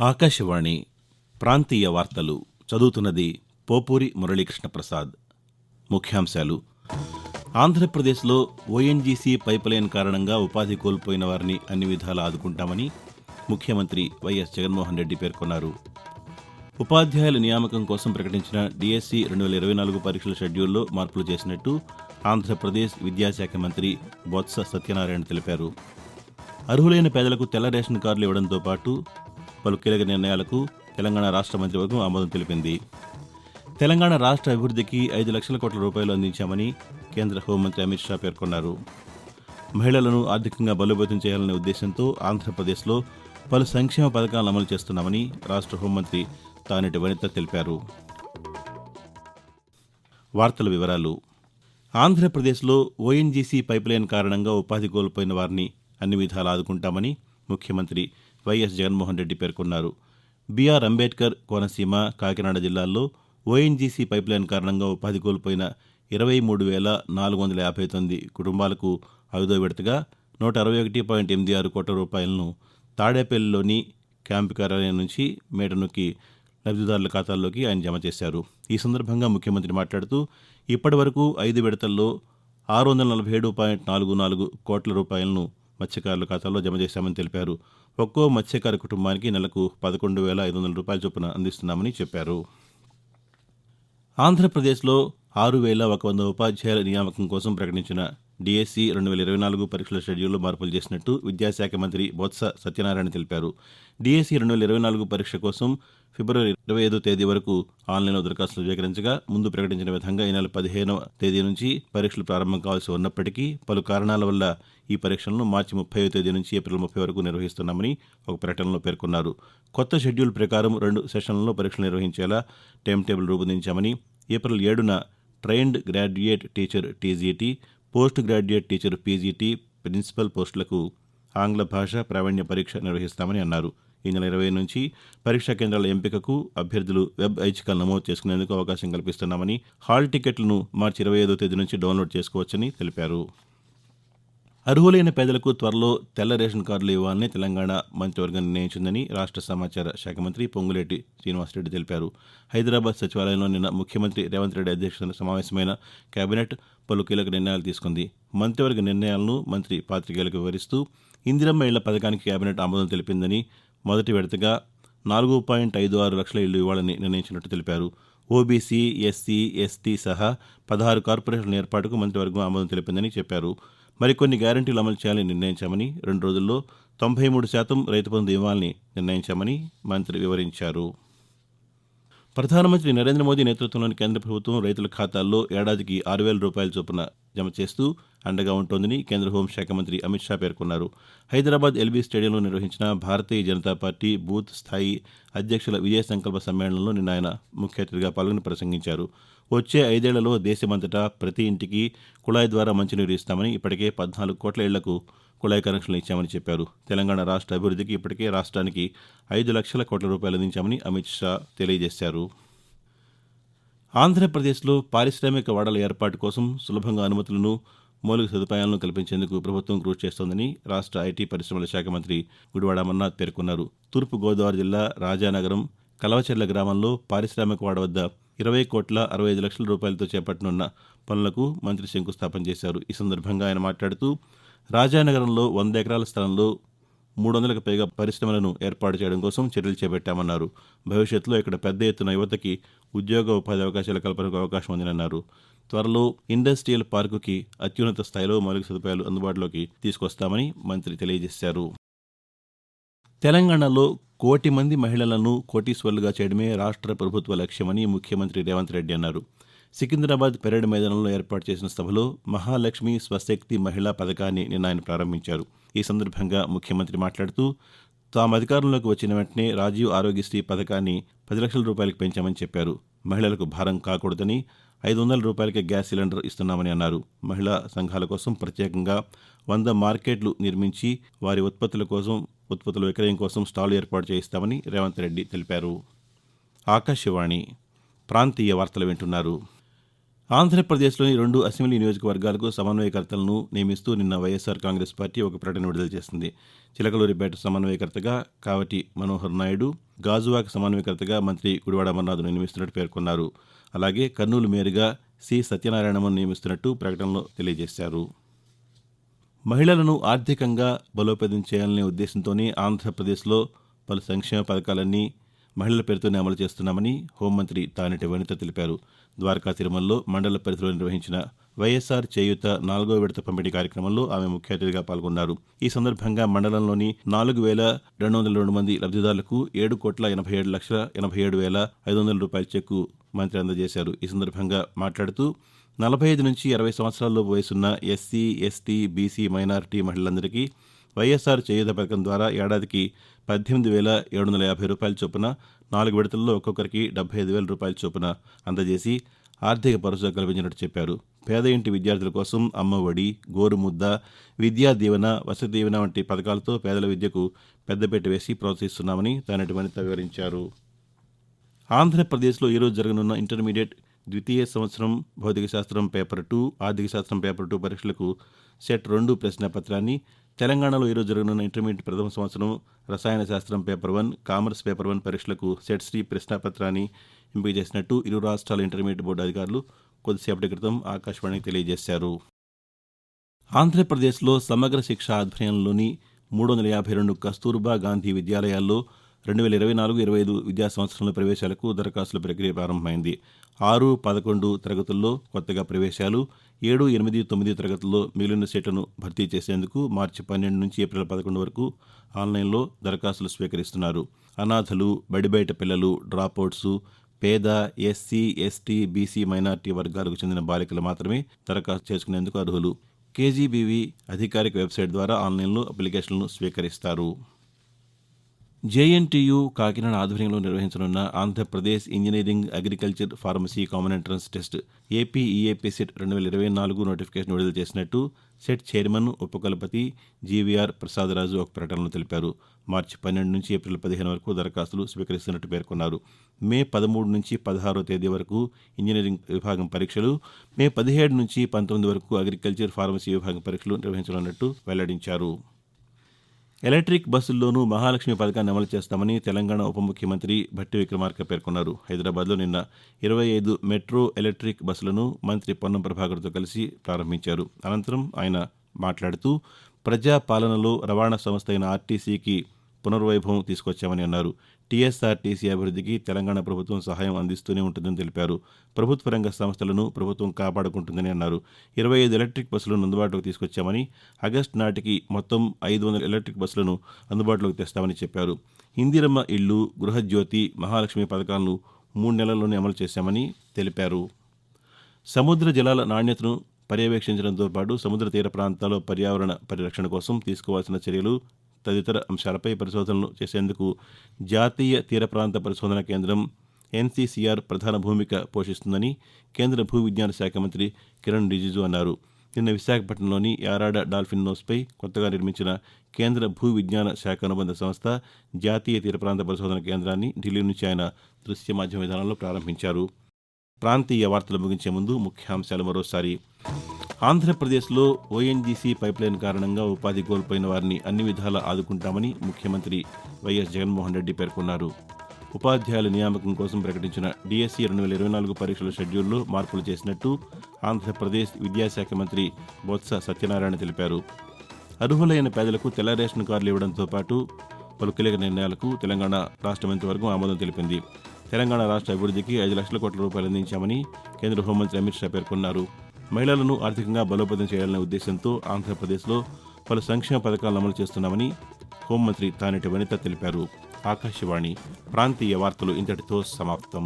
ఆకాశవాణి ప్రాంతీయ వార్తలు చదువుతున్నది పోపూరి మురళీకృష్ణ ప్రసాద్. ముఖ్యాంశాలు: ఆంధ్రప్రదేశ్లో ఓఎన్జీసీ పైప్లైన్ కారణంగా ఉపాధి కోల్పోయిన వారిని అన్ని విధాలా ఆదుకుంటామని ముఖ్యమంత్రి వైఎస్ జగన్మోహన్ రెడ్డి పేర్కొన్నారు. ఉపాధ్యాయుల నియామకం కోసం ప్రకటించిన డిఎస్సి 2024 పరీక్షల షెడ్యూల్లో మార్పులు చేసినట్టు ఆంధ్రప్రదేశ్ విద్యాశాఖ మంత్రి బొత్స సత్యనారాయణ తెలిపారు. అర్హులైన పేదలకు తెల్ల రేషన్ కార్డులు ఇవ్వడంతో పాటు పలు కీలక నిర్ణయాలకు తెలంగాణ రాష్ట్ర మంత్రివర్గం ఆమోదం తెలిపింది. తెలంగాణ రాష్ట్ర అభివృద్ధికి 5 లక్షల కోట్ల రూపాయలు అందించామని కేంద్ర హోంమంత్రి అమిత్ షా పేర్కొన్నారు. మహిళలను ఆర్థికంగా బలోపేతం చేయాలనే ఉద్దేశంతో ఆంధ్రప్రదేశ్లో పలు సంక్షేమ పథకాలను అమలు చేస్తున్నామని రాష్ట్ర హోంమంత్రి తానేటి వనిత తెలిపారు. వార్తల వివరాలు: ఆంధ్రప్రదేశ్లో ఓఎన్జీసీ పైప్లైన్ కారణంగా ఉపాధి కోల్పోయిన వారిని అన్ని విధాలా ఆదుకుంటామని ముఖ్యమంత్రి వైఎస్ జగన్మోహన్ రెడ్డి పేర్కొన్నారు. బీఆర్ అంబేద్కర్, కోనసీమ, కాకినాడ జిల్లాల్లో ఓఎన్జీసీ పైప్లైన్ కారణంగా ఉపాధి కోల్పోయిన 23,459 కుటుంబాలకు 5వ విడతగా 161.86 కోట్ల రూపాయలను తాడేపల్లిలోని క్యాంపు కార్యాలయం నుంచి మేటనొక్కి లబ్ధిదారుల ఖాతాల్లోకి ఆయన జమ చేశారు. ఈ సందర్భంగా ముఖ్యమంత్రి మాట్లాడుతూ ఇప్పటి వరకు 5 విడతల్లో 647.44 కోట్ల రూపాయలను మత్స్యకారుల ఖాతాల్లో జమ చేశామని తెలిపారు. ఒక్కో మత్స్యకార కుటుంబానికి నెలకు 11,500 రూపాయల చొప్పున అందిస్తున్నామని చెప్పారు. ఆంధ్రప్రదేశ్లో 6,100 ఉపాధ్యాయుల నియామకం కోసం ప్రకటించిన డిఎస్సి 2024 పరీక్షల షెడ్యూల్లో మార్పులు చేసినట్టు విద్యాశాఖ మంత్రి బొత్స సత్యనారాయణ తెలిపారు. డిఎస్సి 2024 పరీక్ష కోసం ఫిబ్రవరి 25వ తేదీ వరకు ఆన్లైన్లో దరఖాస్తులు స్వీకరించగా ముందు ప్రకటించిన విధంగా ఈ నెల 15వ తేదీ నుంచి పరీక్షలు ప్రారంభం కావాల్సి ఉన్నప్పటికీ పలు కారణాల వల్ల ఈ పరీక్షలను మార్చి 30వ తేదీ నుంచి ఏప్రిల్ 30 వరకు నిర్వహిస్తున్నామని ఒక ప్రకటనలో పేర్కొన్నారు. కొత్త షెడ్యూల్ ప్రకారం 2 సెషన్లలో పరీక్షలు నిర్వహించేలా టైం టేబుల్ రూపొందించామని, ఏప్రిల్ 7న trained graduate teacher TGT, post graduate teacher PGT, principal పోస్టులకు ఆంగ్ల భాష ప్రావీణ్య పరీక్ష నిర్వహిస్తామని అన్నారు. ఈ నెల 20 నుంచి పరీక్షా కేంద్రాల ఎంపికకు అభ్యర్థులు వెబ్ ఐచ్ఛికాలు నమోదు చేసుకునేందుకు అవకాశం కల్పిస్తున్నామని, హాల్ టికెట్లను మార్చి 25వ తేదీ నుంచి డౌన్లోడ్ చేసుకోవచ్చని తెలిపారు. అర్హులైన పేదలకు త్వరలో తెల్ల రేషన్ కార్డులు ఇవ్వాలని తెలంగాణ మంత్రివర్గం నిర్ణయించిందని రాష్ట్ర సమాచార శాఖ మంత్రి పొంగులేటి శ్రీనివాసరెడ్డి తెలిపారు. హైదరాబాద్ సచివాలయంలో నిన్న ముఖ్యమంత్రి రేవంత్ రెడ్డి అధ్యక్షతన సమావేశమైన కేబినెట్ పలు కీలక నిర్ణయాలు తీసుకుంది. మంత్రివర్గ నిర్ణయాలను మంత్రి పాతికేయులకు వివరిస్తూ ఇందిరమ్మ ఇళ్ల పథకానికి కేబినెట్ ఆమోదం తెలిపిందని, మొదటి విడతగా 4.56 లక్షల ఇళ్లు ఇవ్వాలని నిర్ణయించినట్టు తెలిపారు. ఓబీసీ, ఎస్సీ, ఎస్టీ సహా 16 కార్పొరేషన్ల ఏర్పాటుకు మంత్రివర్గం ఆమోదం తెలిపిందని చెప్పారు. మరికొన్ని గ్యారంటీలు అమలు చేయాలని నిర్ణయించామని, 2 రోజుల్లో 93% రైతు బంధు ఇవ్వాలని నిర్ణయించామని మంత్రి వివరించారు. ప్రధానమంత్రి నరేంద్ర మోదీ నేతృత్వంలోని కేంద్ర ప్రభుత్వం రైతుల ఖాతాల్లో ఏడాదికి 6,000 రూపాయల చొప్పున జమ చేస్తూ అండగా ఉంటోందని కేంద్ర హోంశాఖ మంత్రి అమిత్ షా పేర్కొన్నారు. హైదరాబాద్ ఎల్బీ స్టేడియంలో నిర్వహించిన భారతీయ జనతా పార్టీ బూత్ స్థాయి అధ్యక్షుల విజయ సంకల్ప సమ్మేళనంలో నిన్న ఆయన ముఖ్య అతిథిగా పాల్గొని ప్రసంగించారు. వచ్చే 5 ఏళ్లలో దేశమంతటా ప్రతి ఇంటికి కుళాయి ద్వారా మంచినీరు ఇస్తామని, ఇప్పటికే 14 కోట్ల ఇళ్లకు కుళాయి కనెక్షన్లు ఇచ్చామని చెప్పారు. తెలంగాణ రాష్ట్ర అభివృద్ధికి ఇప్పటికే రాష్ట్రానికి 5 లక్షల కోట్ల రూపాయలు అందించామని అమిత్ షా తెలియజేశారు. ఆంధ్రప్రదేశ్లో పారిశ్రామిక వాడల ఏర్పాటు కోసం సులభంగా అనుమతులను, మౌలిక సదుపాయాలను కల్పించేందుకు ప్రభుత్వం కృషి చేస్తోందని రాష్ట్ర ఐటీ పరిశ్రమల శాఖ మంత్రి గుడివాడ అమర్నాథ్ పేర్కొన్నారు. తూర్పుగోదావరి జిల్లా రాజానగరం కలవచెర్ల గ్రామంలో పారిశ్రామిక వాడ వద్ద 20,65 లక్షల రూపాయలతో చేపట్టనున్న పనులకు మంత్రి శంకుస్థాపన చేశారు. ఈ సందర్భంగా ఆయన మాట్లాడుతూ రాజానగరంలో 100 ఎకరాల స్థలంలో 300కు పైగా పరిశ్రమలను ఏర్పాటు చేయడం కోసం చర్యలు చేపట్టామన్నారు. భవిష్యత్తులో ఇక్కడ పెద్ద ఎత్తున యువతకి ఉద్యోగ ఉపాధి అవకాశాల కల్పనకు అవకాశం ఉందన్నారు. త్వరలో ఇండస్ట్రియల్ పార్కుకి అత్యున్నత స్థాయిలో మౌలిక సదుపాయాలు అందుబాటులోకి తీసుకొస్తామని మంత్రి తెలియజేశారు. తెలంగాణలో 1 కోటి మంది మహిళలను కోటీశ్వరులుగా చేయడమే రాష్ట్ర ప్రభుత్వ లక్ష్యమని ముఖ్యమంత్రి రేవంత్ రెడ్డి అన్నారు. సికింద్రాబాద్ పెరేడ్ మైదానంలో ఏర్పాటు చేసిన సభలో మహాలక్ష్మి స్వశక్తి మహిళా పథకాన్ని నిన్న ఆయన ప్రారంభించారు. ఈ సందర్భంగా ముఖ్యమంత్రి మాట్లాడుతూ తాము అధికారంలోకి వచ్చిన వెంటనే రాజీవ్ ఆరోగ్యశ్రీ పథకాన్ని 10 లక్షల రూపాయలకు పెంచామని చెప్పారు. మహిళలకు భారం కాకూడదని 500 రూపాయలకే గ్యాస్ సిలిండర్ ఇస్తున్నామని అన్నారు. మహిళా సంఘాల కోసం ప్రత్యేకంగా 100 మార్కెట్లు నిర్మించి వారి ఉత్పత్తుల విక్రయం కోసం స్టాళ్లు ఏర్పాటు చేయిస్తామని రేవంత్ రెడ్డి తెలిపారు. ఆకాశవాణి ప్రాంతీయ వార్తలు వింటున్నారు. ఆంధ్రప్రదేశ్లోని 2 అసెంబ్లీ నియోజకవర్గాలకు సమన్వయకర్తలను నియమిస్తూ నిన్న వైఎస్సార్ కాంగ్రెస్ పార్టీ ఒక ప్రకటన విడుదల చేసింది. చిలకలూరిపేట సమన్వయకర్తగా కావటి మనోహర్ నాయుడు, గాజువాక సమన్వయకర్తగా మంత్రి గుడివాడ అమర్నాథ్ను నియమిస్తున్నట్టు పేర్కొన్నారు. అలాగే కర్నూలు మేయర్గా సి సత్యనారాయణను నియమిస్తున్నట్టు ప్రకటనలో తెలియజేశారు. మహిళలను ఆర్థికంగా బలోపేతం చేయాలనే ఉద్దేశంతోనే ఆంధ్రప్రదేశ్లో పలు సంక్షేమ పథకాలన్నీ మహిళల పేరుతోనే అమలు చేస్తున్నామని హోంమంత్రి తానేటి వనిత తెలిపారు. ద్వారకా తిరుమలలో మండల పరిధిలో నిర్వహించిన వైఎస్సార్ చేయూత 4వ విడత పంపిణీ కార్యక్రమంలో ఆమె ముఖ్య అతిథిగా పాల్గొన్నారు. ఈ సందర్భంగా మండలంలోని 4,202 మంది లబ్దిదారులకు 7,87,87,500 రూపాయల చెక్కు మంత్రి అందజేశారు. ఈ సందర్భంగా మాట్లాడుతూ 45 నుంచి 60 సంవత్సరాల్లోపు వయసున్న ఎస్సీ, ఎస్టీ, బీసీ, మైనారిటీ మహిళలందరికీ వైఎస్సార్ చేయూత పథకం ద్వారా ఏడాదికి 18,750 రూపాయల చొప్పున 4 విడతల్లో ఒక్కొక్కరికి 75,000 రూపాయల చొప్పున అందజేసి ఆర్థిక భరోసా కల్పించినట్టు చెప్పారు. పేద ఇంటి విద్యార్థుల కోసం అమ్మఒడి, గోరుముద్ద, విద్యా దీవెన, వసతి దీవెన వంటి పథకాలతో పేదల విద్యకు పెద్దపీట వేసి ప్రోత్సహిస్తున్నామని తానేటి వనిత వివరించారు. ఆంధ్రప్రదేశ్లో ఈరోజు జరగనున్న ఇంటర్మీడియట్ ద్వితీయ సంవత్సరం భౌతిక శాస్త్రం పేపర్ 2, ఆర్థిక శాస్త్రం పేపర్ 2 పరీక్షలకు సెట్ 2 ప్రశ్నాపత్రాన్ని, తెలంగాణలో ఈరోజు జరగనున్న ఇంటర్మీడియట్ ప్రథమ సంవత్సరం రసాయన శాస్త్రం పేపర్ 1, కామర్స్ పేపర్ 1 పరీక్షలకు సెట్ 3 ప్రశ్నాపత్రాన్ని ఎంపిక చేసినట్టు ఇరు రాష్ట్రాల ఇంటర్మీడియట్ బోర్డు అధికారులు కొద్దిసేపటి క్రితం ఆకాశవాణికి తెలియజేశారు. ఆంధ్రప్రదేశ్లో సమగ్ర శిక్ష ఆధ్వర్యంలోని 352 కస్తూర్బా గాంధీ విద్యాలయాల్లో 2024-25 విద్యా సంవత్సరంలో ప్రవేశాలకు దరఖాస్తుల ప్రక్రియ ప్రారంభమైంది. 6, 11 తరగతుల్లో కొత్తగా ప్రవేశాలు, 7, 8, 9 తరగతుల్లో మిగిలిన సీట్లను భర్తీ చేసేందుకు మార్చి 12 నుంచి ఏప్రిల్ 11 వరకు ఆన్లైన్లో దరఖాస్తులు స్వీకరిస్తున్నారు. అనాథలు, బడిబయట పిల్లలు, డ్రాపౌట్స్, పేద, ఎస్సీ, ఎస్టీ, బీసీ, మైనారిటీ వర్గాలకు చెందిన బాలికలు మాత్రమే దరఖాస్తు చేసుకునేందుకు అర్హులు. కేజీబీవీ అధికారిక వెబ్సైట్ ద్వారా ఆన్లైన్లో అప్లికేషన్లను స్వీకరిస్తారు. జేఎన్టీయూ కాకినాడ ఆధ్వర్యంలో నిర్వహించనున్న Andhra Pradesh engineering, agriculture, pharmacy common entrance test AP EAP CET 2024 notification విడుదల చేసినట్టు సెట్ చైర్మన్, ఉపకులపతి జీవీఆర్ ప్రసాదరాజు ఒక ప్రకటనలో తెలిపారు. మార్చి 12 నుంచి ఏప్రిల్ 15 వరకు దరఖాస్తులు స్వీకరిస్తున్నట్టు పేర్కొన్నారు. మే 13 నుంచి 16వ తేదీ వరకు ఇంజనీరింగ్ విభాగం పరీక్షలు, మే 17 నుంచి 19 వరకు అగ్రికల్చర్, ఫార్మసీ విభాగం పరీక్షలు నిర్వహించనున్నట్టు వెల్లడించారు. ఎలక్ట్రిక్ బస్సుల్లోనూ మహాలక్ష్మి పథకాన్ని అమలు చేస్తామని తెలంగాణ ఉప ముఖ్యమంత్రి భట్టి విక్రమార్క పేర్కొన్నారు. హైదరాబాద్లో నిన్న 25 మెట్రో ఎలక్ట్రిక్ బస్సులను మంత్రి పొన్నం ప్రభాకర్తో కలిసి ప్రారంభించారు. అనంతరం ఆయన మాట్లాడుతూ ప్రజా పాలనలో రవాణా సంస్థ అయిన ఆర్టీసీకి పునర్వైభవం తీసుకొచ్చామని అన్నారు. టీఎస్ఆర్టీసీ అభివృద్ధికి తెలంగాణ ప్రభుత్వం సహాయం అందిస్తూనే ఉంటుందని తెలిపారు. ప్రభుత్వ రంగ సంస్థలను ప్రభుత్వం కాపాడుకుంటుందని అన్నారు. 25 ఎలక్ట్రిక్ బస్సులను అందుబాటులోకి తీసుకొచ్చామని, ఆగస్టు నాటికి మొత్తం 500 ఎలక్ట్రిక్ బస్సులను అందుబాటులోకి తెస్తామని చెప్పారు. ఇందిరమ్మ ఇళ్లు, గృహజ్యోతి, మహాలక్ష్మి పథకాలను 3 నెలల్లోనే అమలు చేశామని తెలిపారు. సముద్ర జలాల నాణ్యతను పర్యవేక్షించడంతో పాటు సముద్ర తీర ప్రాంతాల్లో పర్యావరణ పరిరక్షణ కోసం తీసుకోవాల్సిన చర్యలు తదితర అంశాలపై పరిశోధనలు చేసేందుకు జాతీయ తీర ప్రాంత పరిశోధన కేంద్రం ఎన్సీసీఆర్ ప్రధాన భూమిక పోషిస్తుందని కేంద్ర భూ విజ్ఞాన శాఖ మంత్రి కిరణ్ రిజిజు అన్నారు. నిన్న విశాఖపట్నంలోని యారాడ డాల్ఫిన్ నోస్పై కొత్తగా నిర్మించిన కేంద్ర భూ విజ్ఞాన శాఖ అనుబంధ సంస్థ జాతీయ తీర ప్రాంత పరిశోధన కేంద్రాన్ని ఢిల్లీ నుంచి ఆయన దృశ్య మాధ్యమ విధానంలో ప్రారంభించారు. ప్రాంతీయ వార్తలు ముగించే ముందు ముఖ్యాంశాలు మరోసారి. ఆంధ్రప్రదేశ్లో ఓఎన్జీసీ పైప్లైన్ కారణంగా ఉపాధి కోల్పోయిన వారిని అన్ని విధాలా ఆదుకుంటామని ముఖ్యమంత్రి వైఎస్ జగన్మోహన్ రెడ్డి పేర్కొన్నారు. ఉపాధ్యాయుల నియామకం కోసం ప్రకటించిన డిఎస్సీ 2024 పరీక్షల షెడ్యూల్లో మార్పులు చేసినట్టు ఆంధ్రప్రదేశ్ విద్యాశాఖ మంత్రి బొత్స సత్యనారాయణ తెలిపారు. అర్హులైన పేదలకు తెల్ల రేషన్ కార్డులు ఇవ్వడంతో పాటు పలు కీలక నిర్ణయాలకు తెలంగాణ రాష్ట్ర మంత్రివర్గం ఆమోదం తెలిపింది. తెలంగాణ రాష్ట్ర అభివృద్ధికి 5 లక్షల కోట్ల రూపాయలు అందించామని కేంద్ర హోంమంత్రి అమిత్ షా పేర్కొన్నారు. మహిళలను ఆర్థికంగా బలోపేతం చేయాలనే ఉద్దేశంతో ఆంధ్రప్రదేశ్లో పలు సంక్షేమ పథకాలను అమలు చేస్తున్నామని హోంమంత్రి తానేటి వనిత తెలిపారు. ఆకాశవాణి ప్రాంతీయ వార్తలు ఇంతటితో సమాప్తం.